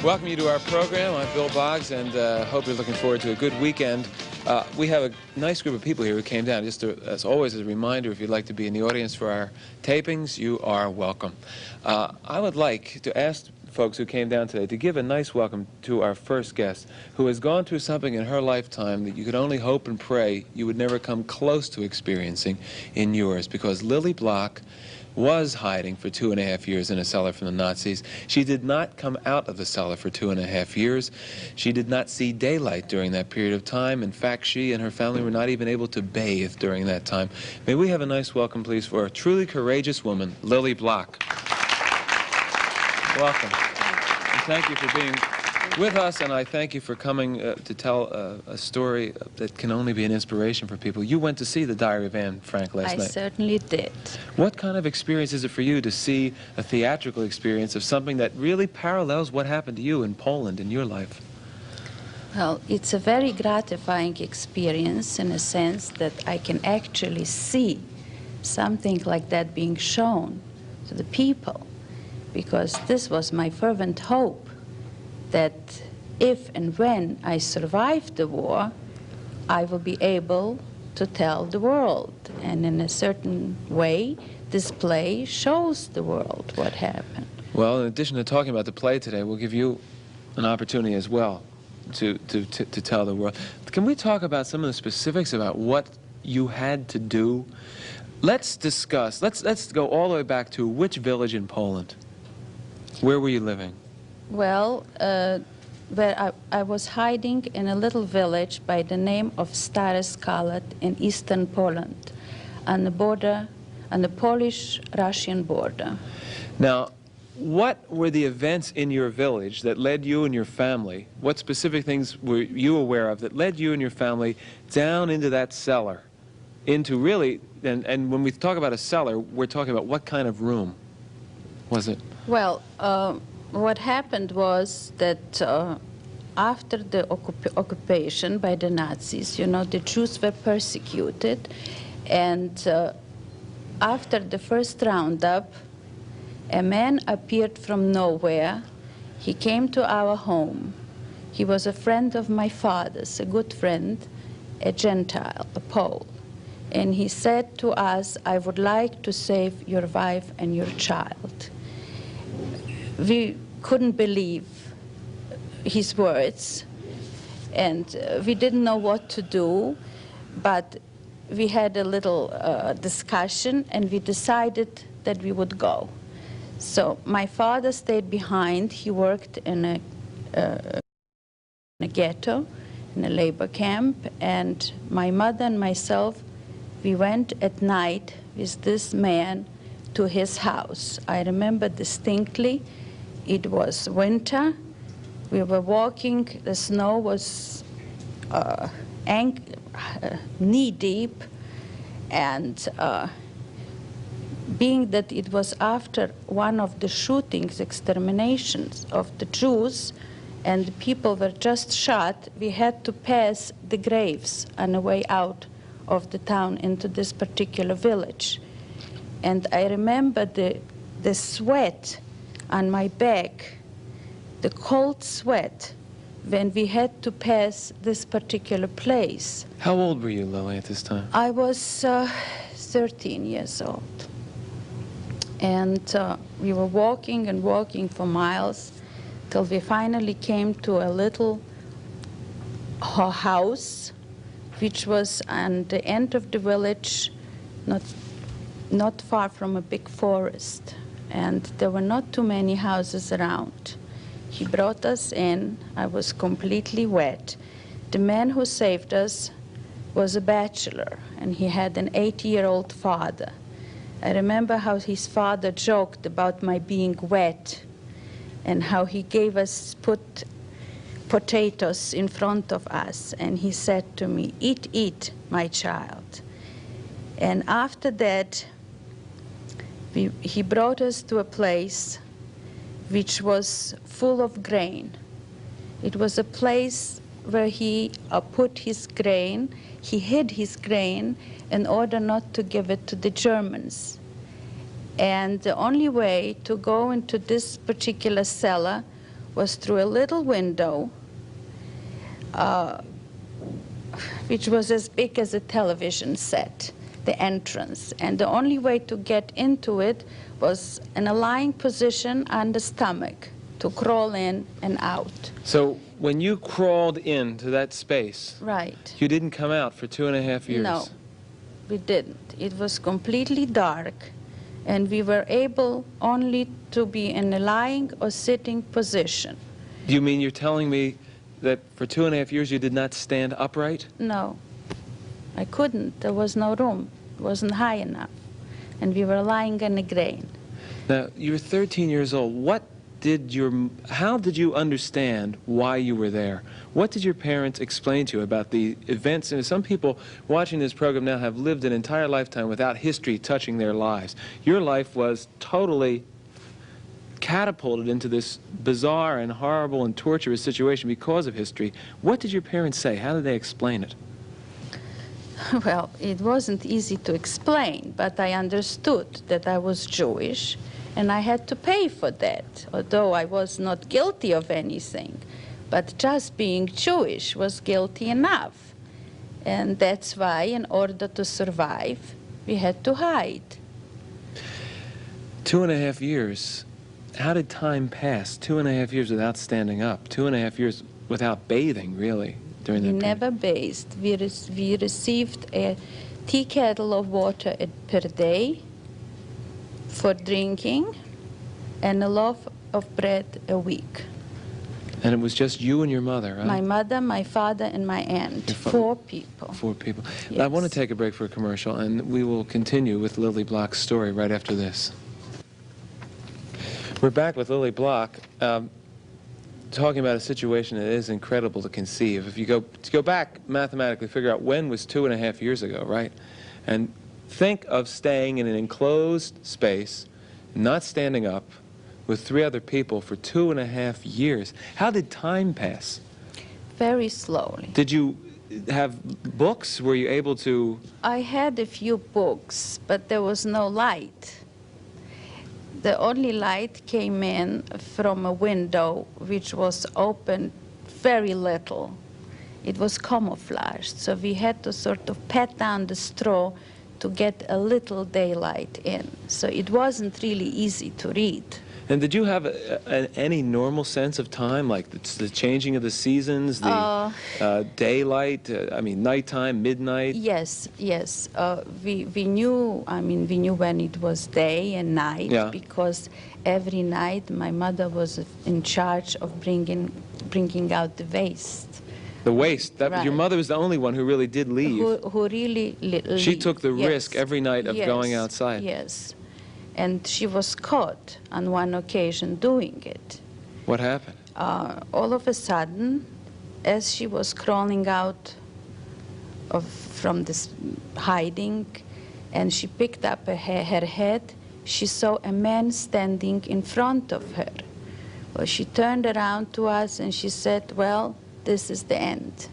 Welcome you to our program. I'm Bill Boggs, and hope you're looking forward to a good weekend. We have a nice group of people here who came down. Just as always, as a reminder, if you'd like to be in the audience for our tapings, you are welcome. I would like to ask folks who came down today to give a nice welcome to our first guest, who has gone through something in her lifetime that you could only hope and pray you would never come close to experiencing in yours, because Lilly Bloch was hiding for 2.5 years in a cellar from the Nazis. She did not come out of the cellar for 2.5 years. She did not see daylight during that period of time. In fact, she and her family were not even able to bathe during that time. May we have a nice welcome, please, for a truly courageous woman, Lilly Bloch. Welcome. And thank you for being with us, and I thank you for coming to tell a story that can only be an inspiration for people. You went to see The Diary of Anne Frank last night. I certainly did. What kind of experience is it for you to see a theatrical experience of something that really parallels what happened to you in Poland in your life? Well, it's a very gratifying experience in a sense that I can actually see something like that being shown to the people, because this was my fervent hope, that if and when I survive the war, I will be able to tell the world. And in a certain way, this play shows the world what happened. Well, in addition to talking about the play today, we'll give you an opportunity as well to tell the world. Can we talk about some of the specifics about what you had to do? Let's discuss, let's go all the way back to which village in Poland? Where were you living? Well, where I was hiding in a little village by the name of Stare Skalat in eastern Poland, on the border, on the Polish-Russian border. Now, what were the events in your village that led you and your family, what specific things were you aware of that led you and your family down into that cellar, into really, and when we talk about a cellar, we're talking about what kind of room was it? Well, what happened was that after the occupation by the Nazis, you know, the Jews were persecuted, and after the first roundup, a man appeared from nowhere. He came to our home. He was a friend of my father's, a good friend, a Gentile, a Pole. And he said to us, "I would like to save your wife and your child." We couldn't believe his words, and we didn't know what to do, but we had a little discussion, and we decided that we would go. So my father stayed behind. He worked in a ghetto, in a labor camp, and my mother and myself, we went at night with this man to his house. I remember distinctly. It was winter. We were walking. The snow was knee-deep, and being that it was after one of the shootings, exterminations of the Jews, and the people were just shot, we had to pass the graves on the way out of the town into this particular village. And I remember the sweat on my back, the cold sweat, when we had to pass this particular place. How old were you, Lilly, at this time? I was 13 years old. And we were walking and walking for miles till we finally came to a little house, which was on the end of the village, not far from a big forest. And there were not too many houses around. He brought us in. I was completely wet. The man who saved us was a bachelor, and he had an 80-year-old father. I remember how his father joked about my being wet, and how he gave us potatoes in front of us, and he said to me, "Eat, eat, my child." And after that, he brought us to a place which was full of grain. It was a place where he put his grain. He hid his grain in order not to give it to the Germans. And the only way to go into this particular cellar was through a little window, which was as big as a television set, the entrance. And the only way to get into it was in a lying position on the stomach, to crawl in and out. So when you crawled into that space, Right. you didn't come out for 2.5 years? No, we didn't. It was completely dark, and we were able only to be in a lying or sitting position. You mean you're telling me that for 2.5 years you did not stand upright? No, I couldn't. There was no room. It wasn't high enough. And we were lying in the grain. Now, you were 13 years old. How did you understand why you were there? What did your parents explain to you about the events? And some people watching this program now have lived an entire lifetime without history touching their lives. Your life was totally catapulted into this bizarre and horrible and torturous situation because of history. What did your parents say? How did they explain it? Well, it wasn't easy to explain, but I understood that I was Jewish, and I had to pay for that, although I was not guilty of anything. But just being Jewish was guilty enough. And that's why, in order to survive, we had to hide. 2.5 years. How did time pass? 2.5 years without standing up. 2.5 years without bathing, really, during that We period. never bathed. We received a tea kettle of water per day for drinking, and a loaf of bread a week. And it was just you and your mother, right? My mother, my father, and my aunt. Your 4 people. 4 people. Yes. I want to take a break for a commercial, and we will continue with Lilly Bloch's story right after this. We're back with Lilly Bloch, talking about a situation that is incredible to conceive. If you go back mathematically, figure out when was 2.5 years ago, right? And think of staying in an enclosed space, not standing up, with 3 other people for 2.5 years. How did time pass? Very slowly. Did you have books? Were you able to... I had a few books, but there was no light. The only light came in from a window which was open very little. It was camouflaged, so we had to sort of pat down the straw to get a little daylight in. So it wasn't really easy to read. And did you have any normal sense of time, like the changing of the seasons, the daylight, nighttime, midnight? Yes, yes. We knew, we knew when it was day and night, Yeah. because every night my mother was in charge of bringing out the waste. The waste. Your Right. mother was the only one who really did leave. Who really She took the yes. risk every night of Yes, going outside. Yes. And she was caught on one occasion doing it. What happened? All of a sudden, as she was crawling out from this hiding, and she picked up her head, she saw a man standing in front of her. Well, she turned around to us and she said, well, this is the end.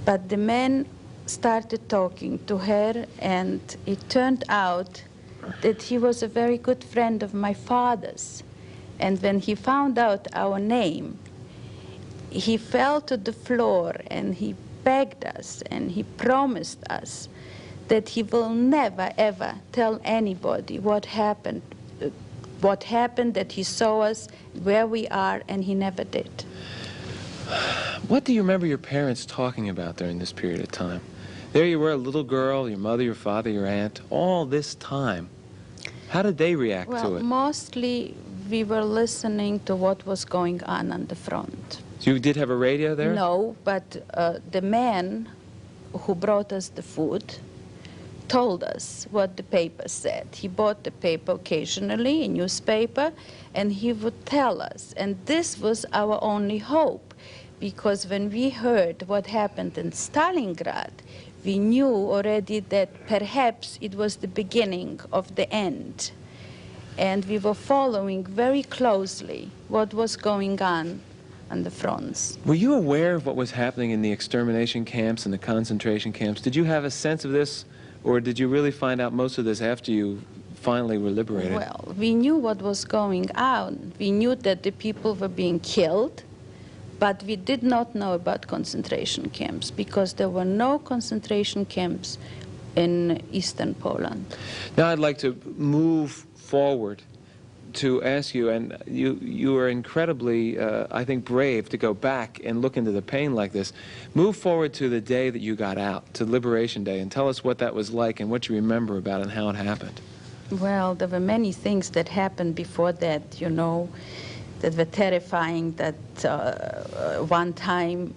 But the man started talking to her, and it turned out that he was a very good friend of my father's. And when he found out our name, he fell to the floor and he begged us and he promised us that he will never, ever tell anybody what happened, that he saw us, where we are, and he never did. What do you remember your parents talking about during this period of time? There you were, a little girl, your mother, your father, your aunt, all this time. How did they react to Well, it? mostly we were listening to what was going on the front. So you did have a radio there? No, but the man who brought us the food told us what the paper said. He bought the paper occasionally, a newspaper, and he would tell us. And this was our only hope, because when we heard what happened in Stalingrad, we knew already that perhaps it was the beginning of the end. And we were following very closely what was going on the fronts. Were you aware of what was happening in the extermination camps and the concentration camps? Did you have a sense of this, or did you really find out most of this after you finally were liberated? Well, we knew what was going on. We knew that the people were being killed, but we did not know about concentration camps because there were no concentration camps in eastern Poland. Now I'd like to move forward to ask you, and you are incredibly, I think, brave to go back and look into the pain like this. Move forward to the day that you got out, to Liberation Day, and tell us what that was like and what you remember about it and how it happened. Well, there were many things that happened before that, you know, that were terrifying. That one time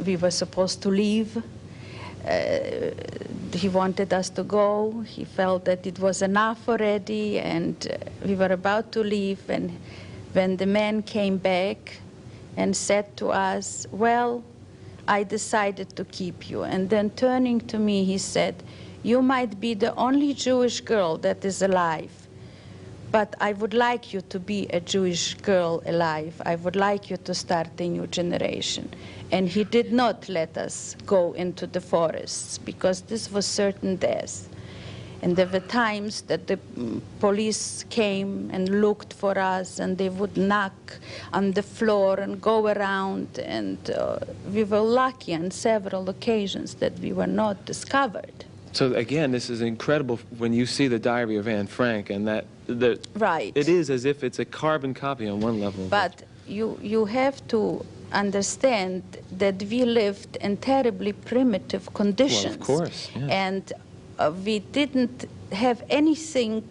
we were supposed to leave. He wanted us to go. He felt that it was enough already, and we were about to leave. And when the man came back and said to us, well, I decided to keep you. And then turning to me, he said, you might be the only Jewish girl that is alive, but I would like you to be a Jewish girl alive. I would like you to start a new generation. And he did not let us go into the forests because this was certain death. And there were times that the police came and looked for us, and they would knock on the floor and go around. And we were lucky on several occasions that we were not discovered. So again, this is incredible when you see the diary of Anne Frank, and that right. It is as if it's a carbon copy on one level. But you have to understand that we lived in terribly primitive conditions. Well, of course, yeah. And we didn't have anything,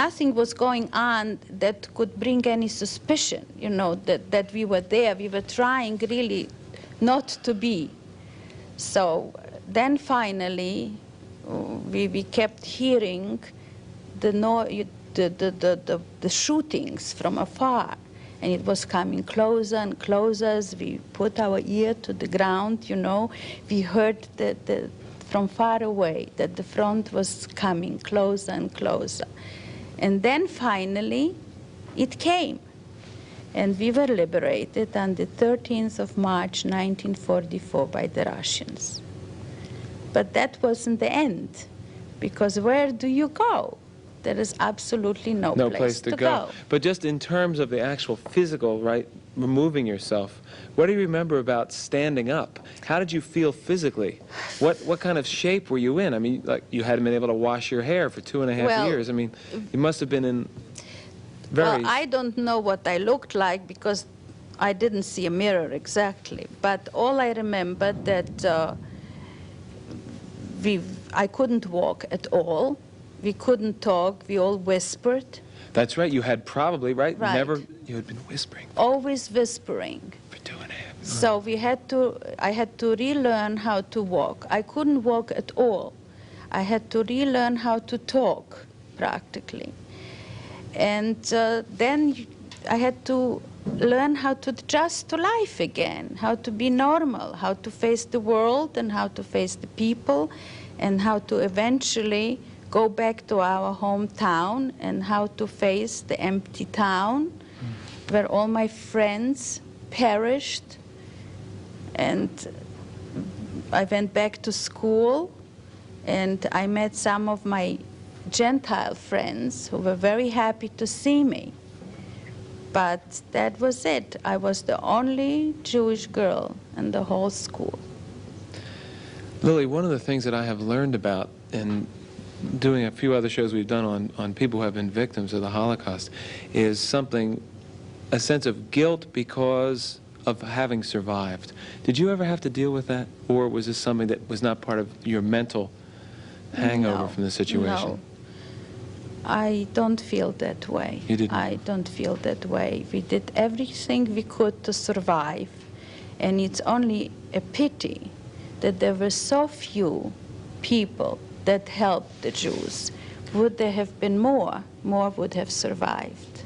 nothing was going on that could bring any suspicion, you know, that we were there. We were trying really not to be. So then finally, we kept hearing the shootings from afar. And it was coming closer and closer as we put our ear to the ground, you know. We heard from far away that the front was coming closer and closer. And then finally, it came. And we were liberated on the 13th of March, 1944, by the Russians. But that wasn't the end, because where do you go? There is absolutely no place to go. But just in terms of the actual physical, right, removing yourself, what do you remember about standing up? How did you feel physically? What kind of shape were you in? I mean, like, you hadn't been able to wash your hair for 2.5 years. I mean, you must have been in very... Well, I don't know what I looked like because I didn't see a mirror exactly. But all I remember that I couldn't walk at all. We couldn't talk. We all whispered. That's right. You had probably, right? Right. You had been whispering. Always whispering. For 2.5 years. So I had to relearn how to walk. I couldn't walk at all. I had to relearn how to talk, practically. And then I had to learn how to adjust to life again, how to be normal, how to face the world and how to face the people, and how to eventually go back to our hometown and how to face the empty town where all my friends perished. And I went back to school and I met some of my Gentile friends who were very happy to see me. But that was it. I was the only Jewish girl in the whole school. Lily, one of the things that I have learned about in doing a few other shows we've done on people who have been victims of the Holocaust is a sense of guilt because of having survived. Did you ever have to deal with that? Or was this something that was not part of your mental hangover from the situation? No. I don't feel that way. You didn't? I don't feel that way. We did everything we could to survive. And it's only a pity that there were so few people that helped the Jews. Would there have been more would have survived.